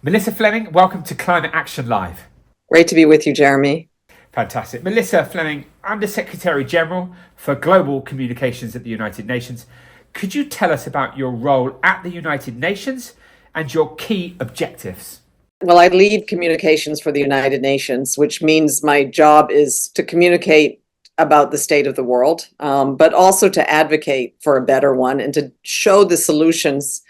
Melissa Fleming, welcome to Climate Action Live. Great to be with you, Jeremy. Fantastic. Melissa Fleming, Under Secretary General for Global Communications at the United Nations. Could you tell us about your role at the United Nations and your key objectives? Well, I lead communications for the United Nations, which means my job is to communicate about the state of the world, but also to advocate for a better one and to show the solutions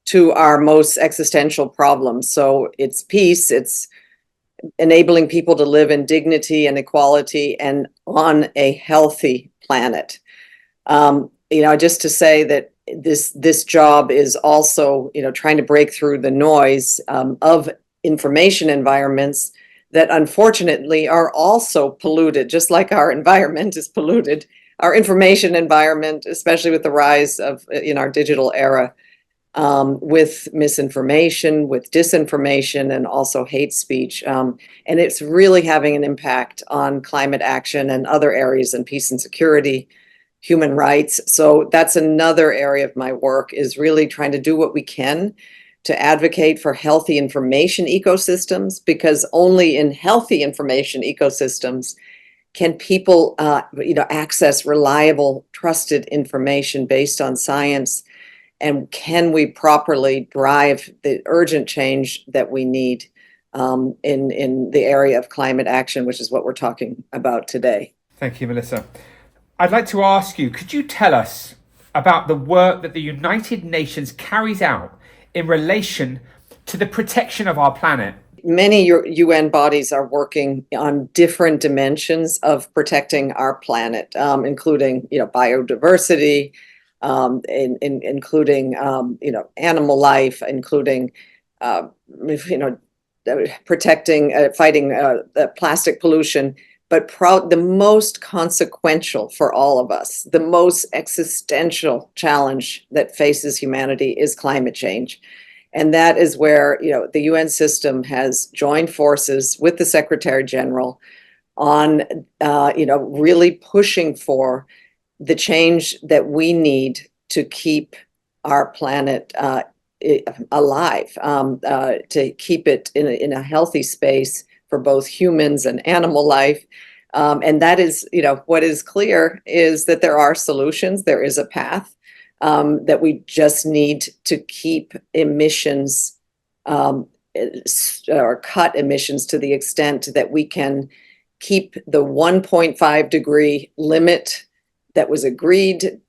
to our most existential problems. So it's peace, it's enabling people to live in dignity and equality and on a healthy planet. Just to say that this job is also, trying to break through the noise of information environments that unfortunately are also polluted, just like our environment is polluted. Our information environment, especially with the rise of in our digital era, with misinformation, with disinformation, and also hate speech. And it's really having an impact on climate action and other areas in peace and security, human rights. So that's another area of my work, is really trying to do what we can to advocate for healthy information ecosystems, because only in healthy information ecosystems can people access reliable, trusted information based on science. And can we properly drive the urgent change that we need in the area of climate action, which is what we're talking about today? Thank you, Melissa. I'd like to ask you, could you tell us about the work that the United Nations carries out in relation to the protection of our planet? Many UN bodies are working on different dimensions of protecting our planet, including biodiversity, including animal life, including protecting, fighting plastic pollution. But the most consequential for all of us, the most existential challenge that faces humanity is climate change. And that is where the UN system has joined forces with the Secretary General on really pushing for the change that we need to keep our planet alive, to keep it in a healthy space for both humans and animal life. And that is, what is clear is that there are solutions, there is a path, that we just need to keep emissions or cut emissions to the extent that we can keep the 1.5 degree limit that was agreed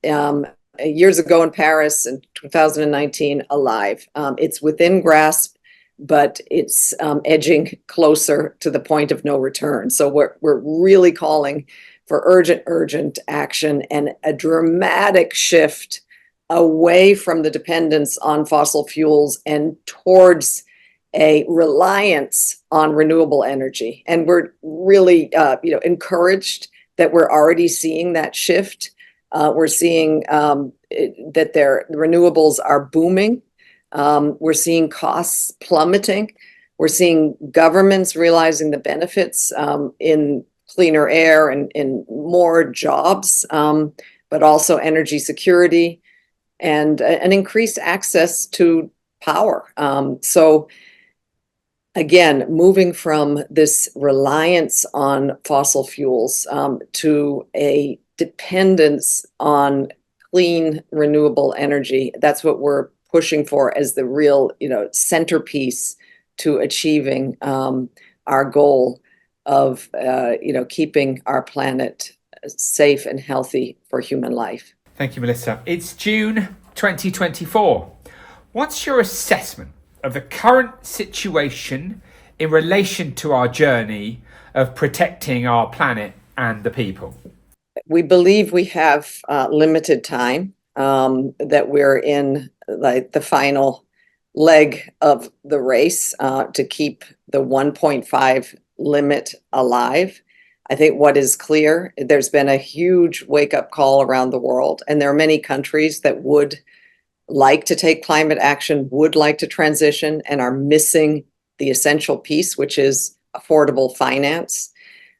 years ago in Paris in 2019 alive. It's within grasp, but it's edging closer to the point of no return. So we're really calling for urgent action and a dramatic shift away from the dependence on fossil fuels and towards a reliance on renewable energy. And we're really encouraged that we're already seeing that shift. We're seeing that the renewables are booming. We're seeing costs plummeting. We're seeing governments realizing the benefits in cleaner air and in more jobs, but also energy security and an increased access to power. So again, moving from this reliance on fossil fuels to a dependence on clean, renewable energy, that's what we're pushing for as the real, centerpiece to achieving our goal of, keeping our planet safe and healthy for human life. Thank you, Melissa. It's June 2024. What's your assessment of the current situation in relation to our journey of protecting our planet and the people? We believe we have limited time, that we're in the final leg of the race to keep the 1.5 limit alive. I think what is clear, there's been a huge wake-up call around the world, and there are many countries that would like to take climate action, would like to transition, and are missing the essential piece, which is affordable finance.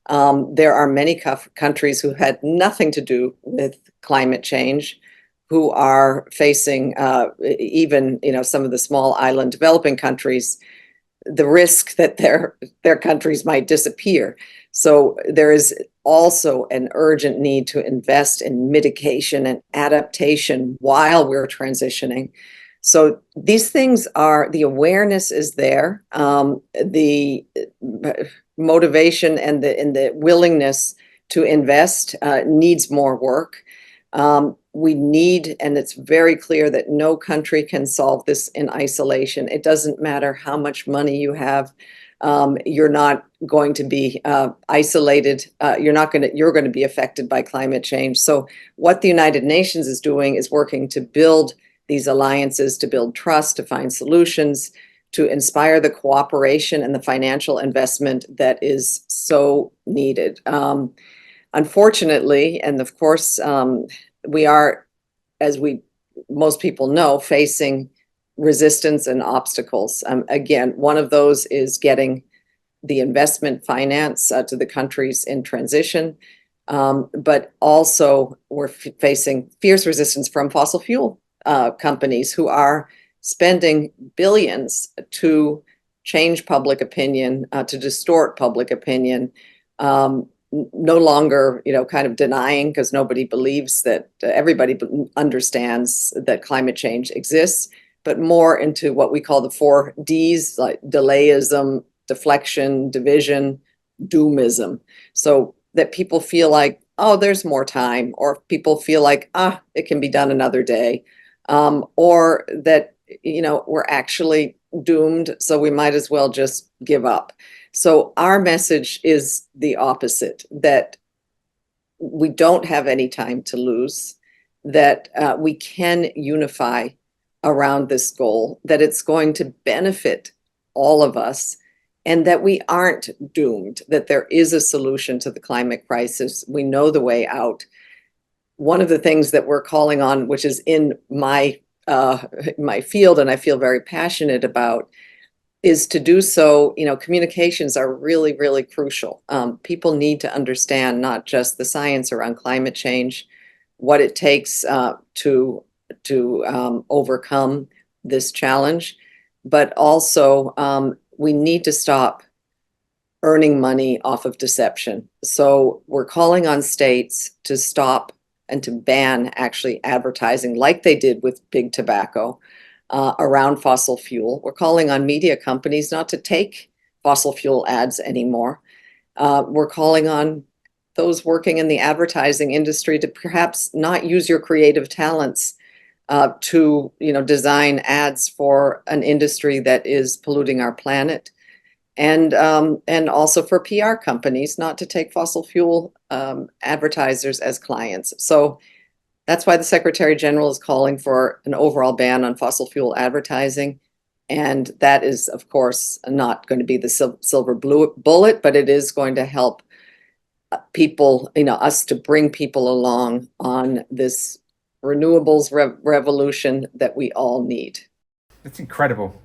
There are many countries who had nothing to do with climate change, who are facing even some of the small island developing countries the risk that their countries might disappear. So there is also an urgent need to invest in mitigation and adaptation while we're transitioning. So these things are, the awareness is there, the motivation and the willingness to invest needs more work. We need, and it's very clear that no country can solve this in isolation. It doesn't matter how much money you have. You're not going to be isolated. You're going to be affected by climate change. So what the United Nations is doing is working to build these alliances, to build trust, to find solutions, to inspire the cooperation and the financial investment that is so needed. Unfortunately, and of course, we are, as most people know, facing resistance and obstacles. Again, one of those is getting the investment finance to the countries in transition, but also we're facing fierce resistance from fossil fuel companies who are spending billions to change public opinion, to distort public opinion. No longer, kind of denying, because nobody believes that everybody understands that climate change exists, but more into what we call the 4Ds, like delayism, deflection, division, doomism. So that people feel like, oh, there's more time, or people feel like, it can be done another day, or that, we're actually doomed, so we might as well just give up. So our message is the opposite, that we don't have any time to lose, that we can unify around this goal, that it's going to benefit all of us, and that we aren't doomed, that there is a solution to the climate crisis. We know the way out. One of the things that we're calling on, which is in my field, and I feel very passionate about, is to do so. Communications are really, really crucial. People need to understand not just the science around climate change, what it takes to overcome this challenge, but also we need to stop earning money off of deception. So we're calling on states to stop and to ban actually advertising, like they did with big tobacco, around fossil fuel. We're calling on media companies not to take fossil fuel ads anymore. We're calling on those working in the advertising industry to perhaps not use your creative talents to design ads for an industry that is polluting our planet, and also for PR companies not to take fossil fuel advertisers as clients. So that's why the Secretary General is calling for an overall ban on fossil fuel advertising. And that is, of course, not going to be the silver bullet, but it is going to help people, us, to bring people along on this renewables revolution that we all need. That's incredible.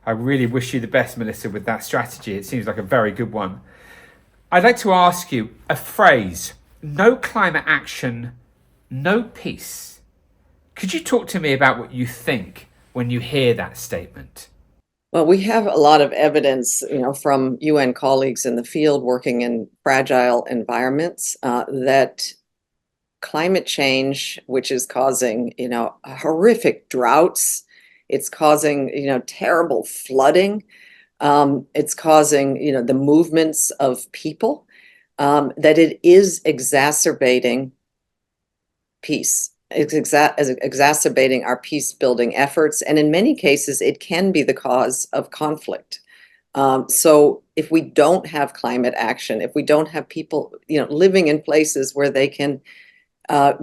I really wish you the best, Melissa, with that strategy. It seems like a very good one. I'd like to ask you a phrase: no climate action, no peace. Could you talk to me about what you think when you hear that statement? Well, we have a lot of evidence, from UN colleagues in the field working in fragile environments, that climate change, which is causing, horrific droughts, it's causing, terrible flooding, it's causing, the movements of people, that it is exacerbating peace. It's exacerbating our peace building efforts. And in many cases, it can be the cause of conflict. So if we don't have climate action, if we don't have people, living in places where they can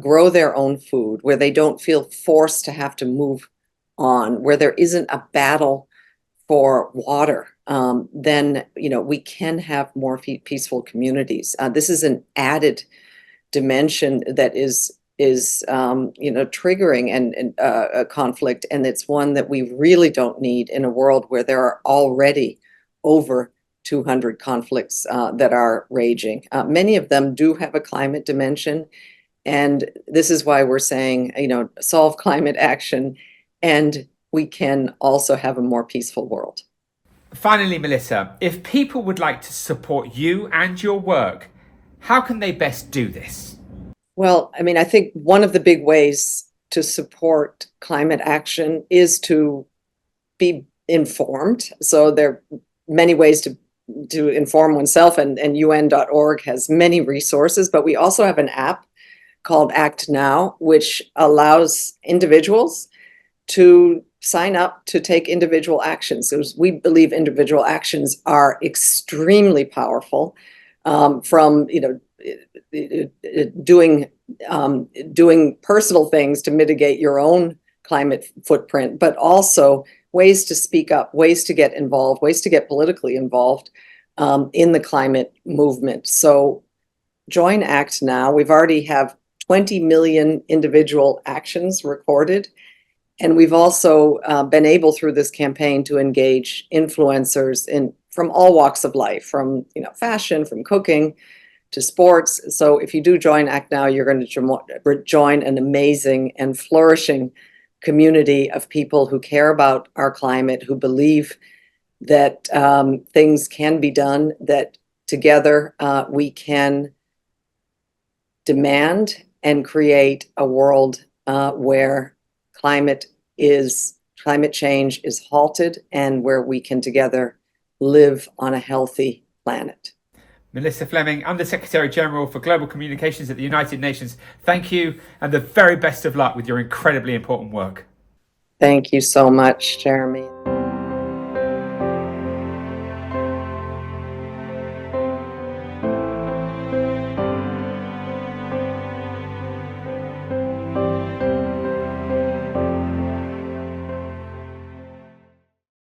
grow their own food, where they don't feel forced to have to move on, where there isn't a battle for water, then, we can have more peaceful communities. This is an added dimension that is triggering and a conflict, and it's one that we really don't need in a world where there are already over 200 conflicts that are raging. Many of them do have a climate dimension, and this is why we're saying, solve climate action, and we can also have a more peaceful world. Finally, Melissa, if people would like to support you and your work, how can they best do this? Well, I mean, I think one of the big ways to support climate action is to be informed. So there are many ways to inform oneself, and UN.org has many resources, but we also have an app called Act Now, which allows individuals to sign up to take individual actions. So we believe individual actions are extremely powerful, from doing personal things to mitigate your own climate footprint, but also ways to speak up, ways to get involved, ways to get politically involved in the climate movement. So join Act Now. We've already have 20 million individual actions recorded. And we've also been able through this campaign to engage influencers from all walks of life, from fashion, from cooking to sports. So if you do join Act Now, you're going to join an amazing and flourishing community of people who care about our climate, who believe that things can be done, that together we can demand and create a world where climate change is halted, and where we can together live on a healthy planet. Melissa Fleming, Under Secretary General for Global Communications at the United Nations, thank you and the very best of luck with your incredibly important work. Thank you so much, Jeremy.